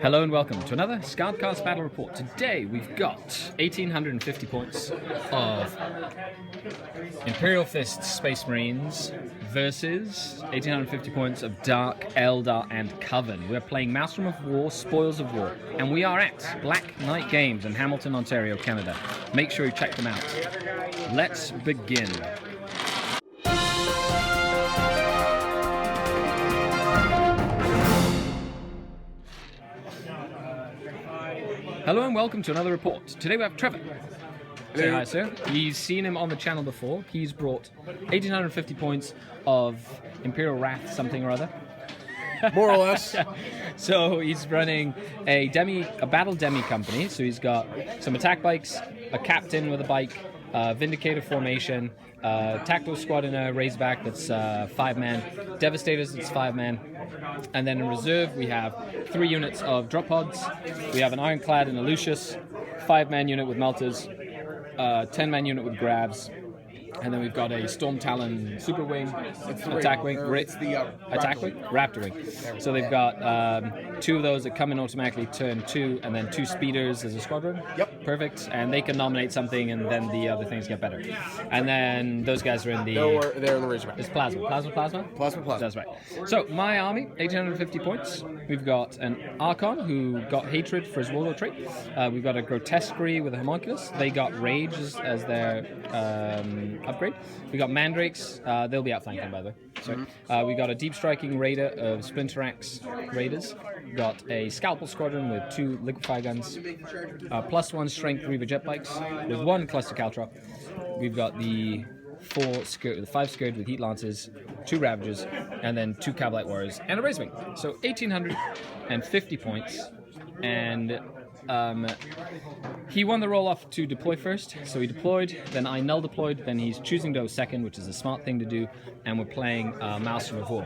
Hello and welcome to another SkaredCast Battle Report. Today we've got 1,850 points of Imperial Fist Space Marines versus 1,850 points of Dark, Eldar and Coven. We're playing Maelstrom of War, Spoils of War, and we are at Black Knight Games in Hamilton, Ontario, Canada. Make sure you check them out. Let's begin. Hello and welcome to another report. Today we have Trevor. Say hi, sir. He's seen him on the channel before. He's brought 1,850 points of Imperial Wrath something or other. More or less. So he's running a battle demi company. So he's got some attack bikes, a captain with a bike, Vindicator formation, tactical squad in a Razorback that's 5-man, Devastators that's 5-man, and then in reserve we have 3 units of drop pods. We have an Ironclad and a Lucius, 5-man unit with melters, 10-man unit with grabs, and then we've got a Storm Talon Super Wing, Attack Wing, Attack Wing? Raptor Wing. So they've got 2 of those that come in automatically turn 2, and then 2 speeders as a squadron. Yep. Perfect. And they can nominate something, and then the other things get better. And then those guys are in the... No, they're in the Razorback. It's Plasma. Plasma? That's right. So, my army, 1,850 points. We've got an Archon who got Hatred for his Warlord trait. We've got a Grotesquerie with a Homunculus. They got Rage as their upgrade. We got Mandrakes. They'll be outflanking, by the way. Sorry. We got a Deep Striking Raider of Splinter Axe Raiders. We've got a Scalpel Squadron with 2 Liquefy Guns. +1 Strength Reaver Jet Bikes with 1 Cluster Caltrop. We've got the 5 Scared with Heat Lancers, 2 Ravagers, and then 2 Cavalite Warriors, and a Razorwing. So 1,850 points, and he won the roll-off to deploy first, so he deployed, then I null deployed, then he's choosing to go second, which is a smart thing to do, and we're playing Maelstrom of War.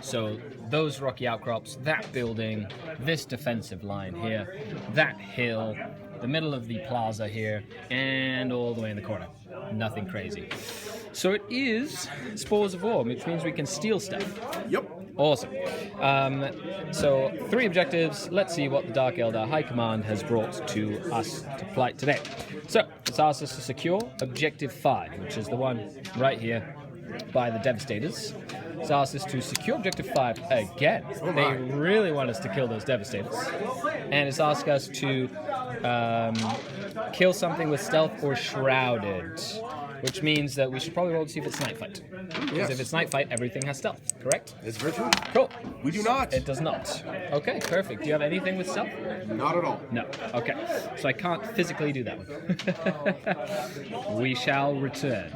So those rocky outcrops, that building, this defensive line here, that hill, the middle of the plaza here, and all the way in the corner. Nothing crazy. So it is Spoils of War, which means we can steal stuff. Yep. Awesome. So 3 objectives. Let's see what the Dark Eldar High Command has brought to us to flight today. So it's asked us to secure Objective 5, which is the one right here by the Devastators. It's asked us to secure Objective 5 again. They really want us to kill those Devastators. And it's asked us to kill something with stealth or shrouded, which means that we should probably roll to see if it's night fight. Because if it's night fight, everything has stealth, correct? It's very true. Cool. We do not. It does not. Okay, perfect. Do you have anything with stealth? Not at all. No. Okay. So I can't physically do that one. We shall return.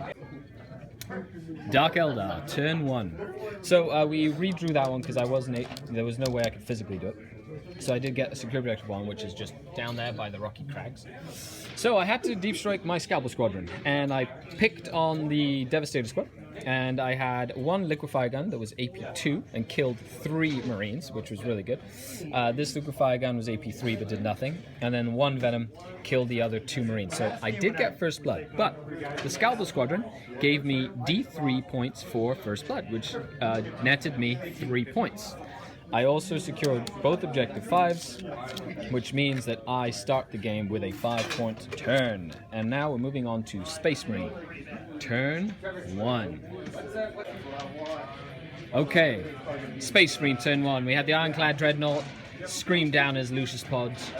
Dark Eldar, turn 1. So we redrew that one because there was no way I could physically do it. So I did get a secure objective 1, which is just down there by the rocky crags. So I had to deep strike my Scalpel Squadron, and I picked on the Devastator Squad, and I had 1 Liquefy Gun that was AP2 and killed 3 Marines, which was really good. This Liquefy Gun was AP3 but did nothing, and then 1 Venom killed the other 2 Marines. So I did get First Blood, but the Scalpel Squadron gave me D3 points for First Blood, which netted me 3 points. I also secured both Objective 5s, which means that I start the game with a 5-point turn. And now we're moving on to Space Marine. Turn 1. Okay, Space Marine turn 1. We had the Ironclad Dreadnought scream down as Lucius pods.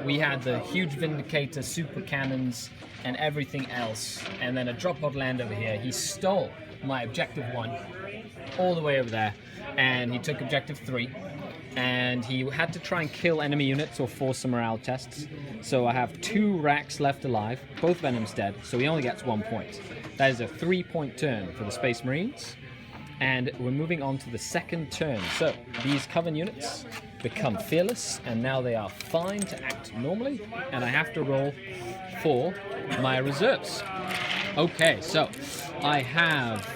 We had the huge Vindicator super cannons and everything else. And then a drop pod land over here. He stole my Objective 1 all the way over there. And he took Objective 3, and he had to try and kill enemy units or force some morale tests. So I have 2 racks left alive, both Venom's dead, so he only gets 1 point. That is a 3-point turn for the Space Marines, and we're moving on to the second turn. So these Coven units become fearless, and now they are fine to act normally, and I have to roll for my reserves. Okay, so I have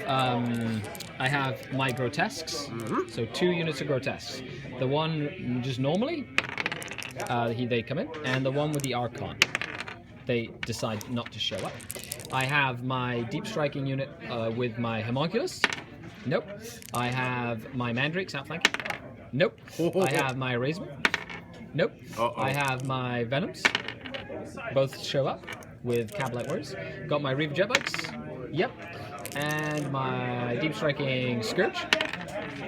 my Grotesques, so 2 units of Grotesques. The one just normally, they come in, and the one with the Archon, they decide not to show up. I have my Deep Striking unit with my Homunculus. Nope. I have my Mandrakes outflanking. Nope. I have my Razor. Nope. Uh-oh. I have my Venoms. Both show up with Cabalite Warriors. Got my Reaver Jetbikes. Yep. And my Deep Striking Scourge.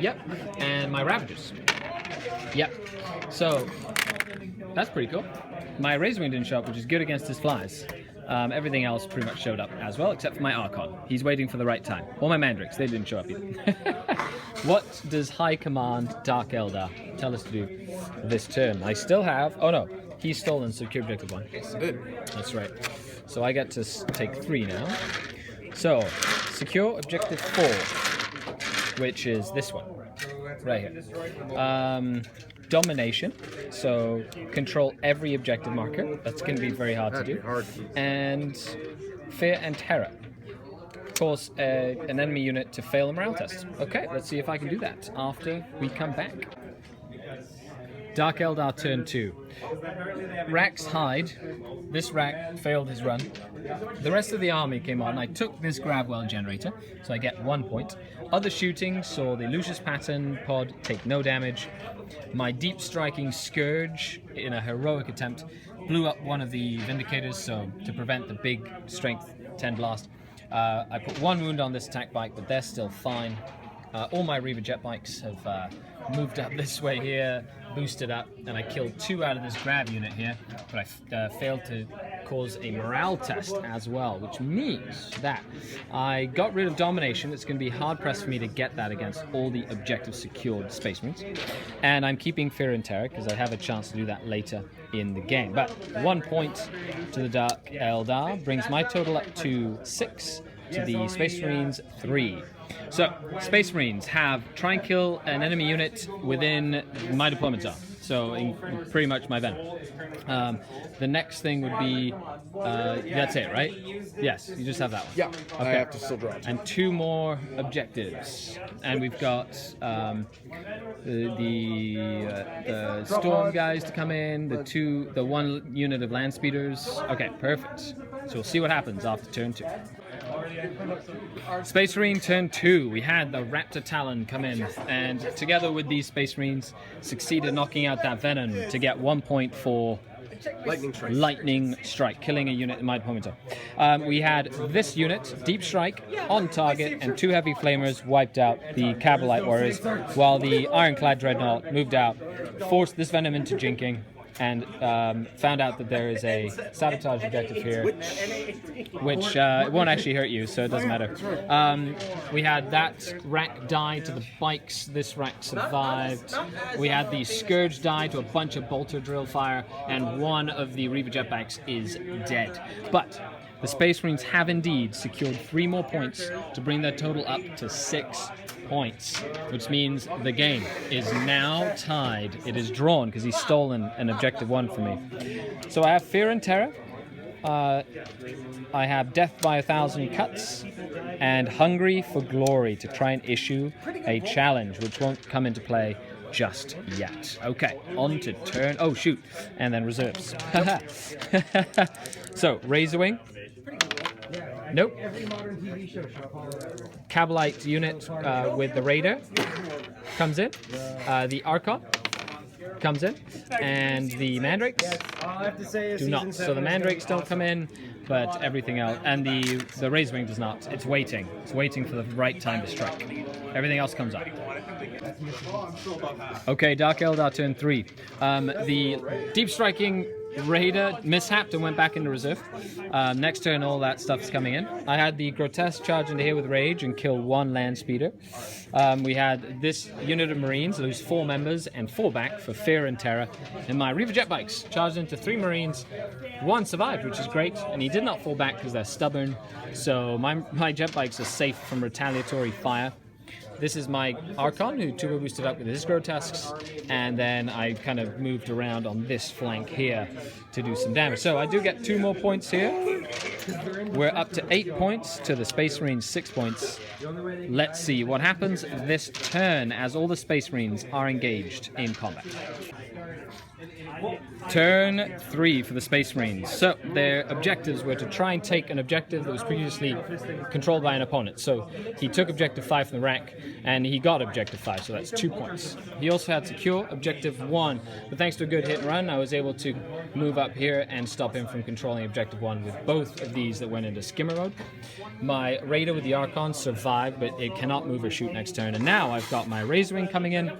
Yep. And my Ravagers. Yep. So, that's pretty cool. My Razorwing didn't show up, which is good against his flies. Everything else pretty much showed up as well, except for my Archon. He's waiting for the right time. Or my Mandrakes, they didn't show up either. What does High Command Dark Eldar tell us to do this turn? I still have... Oh no, he's stolen Secure Objective 1. Yes, I did. That's right. So I get to take 3 now. So, Secure Objective 4, which is this one. Right here. Domination, so control every objective marker. That's going to be very hard to do. And Fear and Terror. Cause an enemy unit to fail a morale test. Okay, let's see if I can do that after we come back. Dark Eldar turn 2. Rack's hide. This Rack failed his run. The rest of the army came on. I took this Grabwell generator, so I get 1 point. Other shooting saw the Lucius Pattern pod take no damage. My Deep Striking Scourge, in a heroic attempt, blew up one of the Vindicators, so to prevent the big Strength 10 blast. I put 1 wound on this attack bike, but they're still fine. All my Reaver jet bikes have moved up this way here, boosted up, and I killed 2 out of this grab unit here, but I failed to cause a morale test as well, which means that I got rid of Domination. It's going to be hard pressed for me to get that against all the objective secured Space Marines, and I'm keeping Fear and Terror because I have a chance to do that later in the game. But 1 point to the Dark Eldar brings my total up to 6, to the Space Marines 3. So, Space Marines have try and kill an enemy unit within my deployment zone. So, in pretty much my Venom. The next thing would be, that's it, right? Yes, you just have that one. Yeah, okay. I have to still draw 2. And 2 more objectives. And we've got the Storm guys to come in, the 1 unit of Land Speeders. Okay, perfect. So we'll see what happens after turn 2. Space Marine turn 2, we had the Raptor Talon come in, and together with these Space Marines, succeeded knocking out that Venom to get 1 point for Lightning Strike, killing a unit in my deployment zone. We had this unit, Deep Strike, on target, and 2 Heavy Flamers wiped out the Cabalite Warriors, while the Ironclad Dreadnought moved out, forced this Venom into jinking, and found out that there is a sabotage objective here, which it won't actually hurt you, so it doesn't matter. We had that Rack die to the bikes. This Rack survived. We had the Scourge die to a bunch of bolter drill fire, and 1 of the Reaver jetbikes is dead. But the Space Marines have indeed secured 3 more points to bring their total up to 6 points, which means the game is now tied. It is drawn because he's stolen an objective 1 from me. So I have Fear and Terror. I have Death by 1,000 Cuts and Hungry for Glory to try and issue a challenge, which won't come into play just yet. Okay, on to turn... Oh, shoot. And then reserves. So, Razorwing. Nope. Cabalite unit with the Raider comes in. The Archon comes in. And the Mandrakes do not. So the Mandrakes don't come in, but everything else. And the Razorwing does not. It's waiting. It's waiting for the right time to strike. Everything else comes up. Okay, Dark Eldar turn 3. The Deep Striking Raider mishapped and went back into reserve. Next turn, all that stuff's coming in. I had the Grotesque charge into here with Rage and kill 1 Land Speeder. We had this unit of Marines lose 4 members and 4 back for Fear and Terror. And my Reaver jet bikes charged into 3 Marines. 1 survived, which is great, and he did not fall back because they're stubborn. So my jet bikes are safe from retaliatory fire. This is my Archon, who turbo boosted up with his Grotesques, and then I kind of moved around on this flank here to do some damage. So I do get 2 more points here. We're up to 8 points to the Space Marines 6 points. Let's see what happens this turn as all the Space Marines are engaged in combat. Turn 3 for the Space Marines. So their objectives were to try and take an objective that was previously controlled by an opponent. So he took objective 5 from the rack and he got objective 5, so that's 2 points. He also had secure objective 1, but thanks to a good hit and run, I was able to move up here and stop him from controlling objective 1 with both of these that went into skimmer mode. My Raider with the Archon survived, but it cannot move or shoot next turn. And now I've got my Razorwing coming in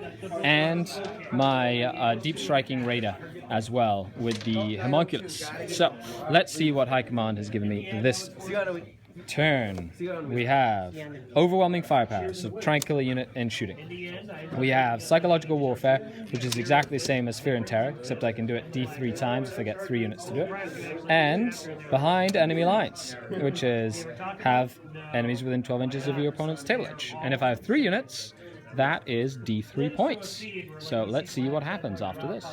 and my Deep Striking Raider as well with the Homunculus. So let's see what High Command has given me this turn. We have Overwhelming Firepower, so try and kill a unit and shooting. We have Psychological Warfare, which is exactly the same as Fear and Terror, except I can do it D3 times if I get 3 units to do it. And Behind Enemy Lines, which is have enemies within 12 inches of your opponent's table edge. And if I have 3 units, that is D3 points. So let's see what happens after this.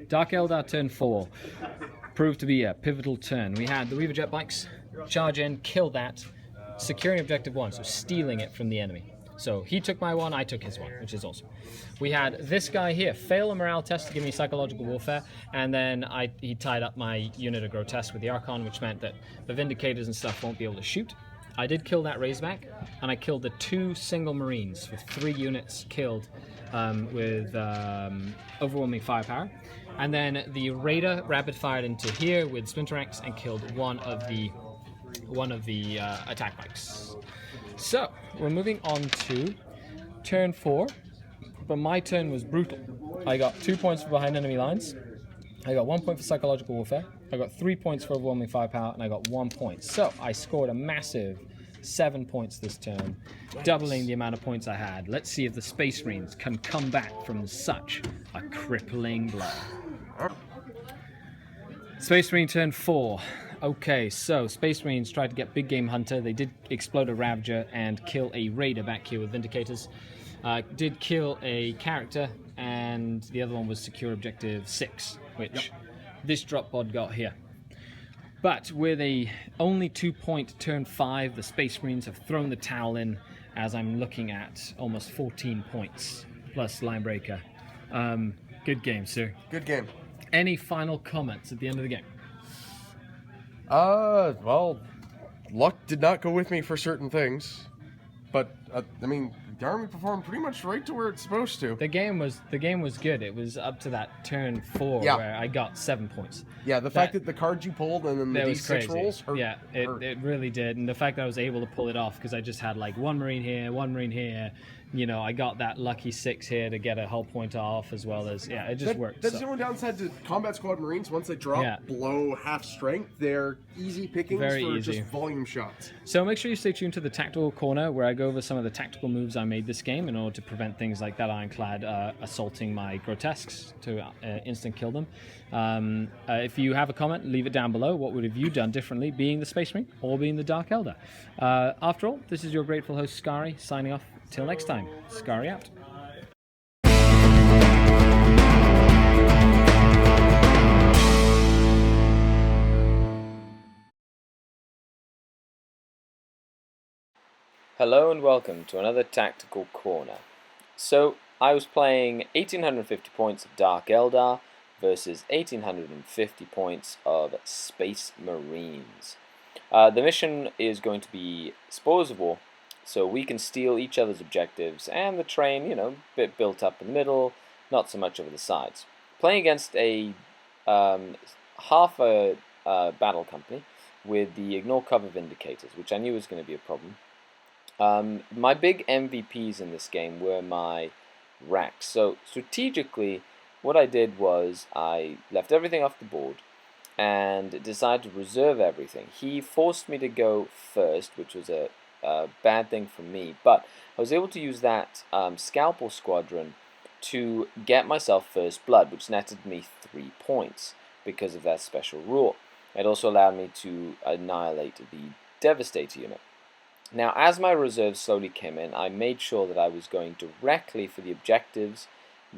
Dark Eldar turn 4 proved to be a pivotal turn. We had the Reaver jet bikes charge in, kill that, securing objective 1, so stealing it from the enemy. So he took my 1, I took his 1, which is awesome. We had this guy here fail a morale test to give me psychological warfare, and then he tied up my unit of grotesque with the Archon, which meant that the Vindicators and stuff won't be able to shoot. I did kill that Razorback, and I killed the 2 single Marines with 3 units killed with Overwhelming Firepower. And then the Raider rapid fired into here with Splinter Axe and killed one of the attack bikes. So we're moving on to turn 4, but my turn was brutal. I got 2 points for Behind Enemy Lines. I got 1 point for Psychological Warfare. I got 3 points for Overwhelming Firepower, and I got 1 point. So I scored a massive 7 points this turn, doubling the amount of points I had. Let's see if the Space Marines can come back from such a crippling blow. Space Marine turn 4. Okay, so Space Marines tried to get Big Game Hunter. They did explode a Ravager and kill a Raider back here with Vindicators. Did kill a character, and the other one was secure objective 6, which this drop pod got here. But with a only 2 point turn 5, the Space Marines have thrown the towel in as I'm looking at almost 14 points plus Linebreaker. Good game, sir. Good game. Any final comments at the end of the game? Well, luck did not go with me for certain things, but I mean, the army performed pretty much right to where it's supposed to. The game was good. It was up to that turn 4 where I got 7 points. Yeah, the fact that the cards you pulled and then the D6 rolls hurt. Yeah, it really did. And the fact that I was able to pull it off because I just had like 1 Marine here, 1 Marine here. You know, I got that lucky 6 here to get a hull point off as well as, it just worked. That's the only downside to Combat Squad Marines. Once they drop below half strength, they're easy pickings just volume shots. So make sure you stay tuned to the Tactical Corner where I go over some of the tactical moves I made this game in order to prevent things like that Ironclad assaulting my Grotesques to instant kill them. If you have a comment, leave it down below. What would have you done differently, being the Space Marine or being the Dark Eldar? After all, this is your grateful host, Skari, signing off. Till next time, Skari out. Hello and welcome to another Tactical Corner. So, I was playing 1850 points of Dark Eldar versus 1850 points of Space Marines. The mission is going to be Spoils of War, so we can steal each other's objectives, and the train, a bit built up in the middle, not so much over the sides. Playing against a half a battle company with the Ignore Cover Vindicators, which I knew was going to be a problem. My big MVPs in this game were my racks. So strategically, what I did was I left everything off the board and decided to reserve everything. He forced me to go first, which was a bad thing for me, but I was able to use that Scalpel Squadron to get myself first blood, which netted me 3 points because of that special rule. It also allowed me to annihilate the Devastator unit. Now, as my reserves slowly came in, I made sure that I was going directly for the objectives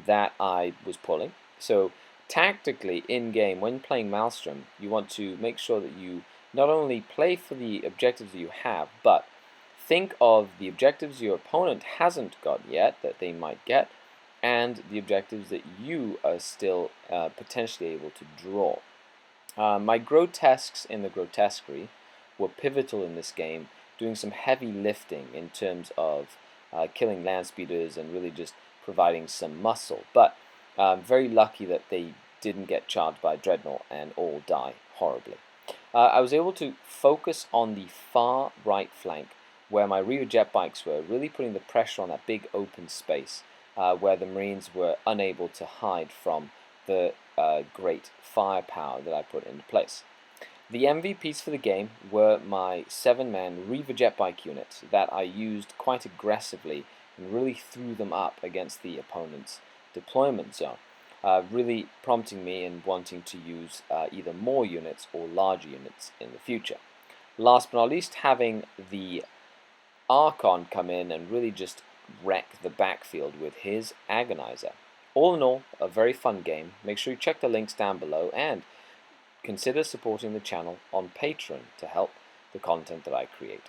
that I was pulling. So tactically in-game, when playing Maelstrom, you want to make sure that you not only play for the objectives that you have, but think of the objectives your opponent hasn't got yet that they might get, and the objectives that you are still potentially able to draw. My grotesques in the grotesquerie were pivotal in this game, doing some heavy lifting in terms of killing land speeders and really just providing some muscle. But I'm very lucky that they didn't get charged by a dreadnought and all die horribly. I was able to focus on the far right flank where my Reaver jet bikes were, really putting the pressure on that big open space where the Marines were unable to hide from the great firepower that I put into place. The MVPs for the game were my 7-man Reaver jet bike units that I used quite aggressively and really threw them up against the opponent's deployment zone, really prompting me in wanting to use either more units or larger units in the future. Last but not least, having the Archon come in and really just wreck the backfield with his Agonizer. All in all, a very fun game. Make sure you check the links down below and consider supporting the channel on Patreon to help the content that I create.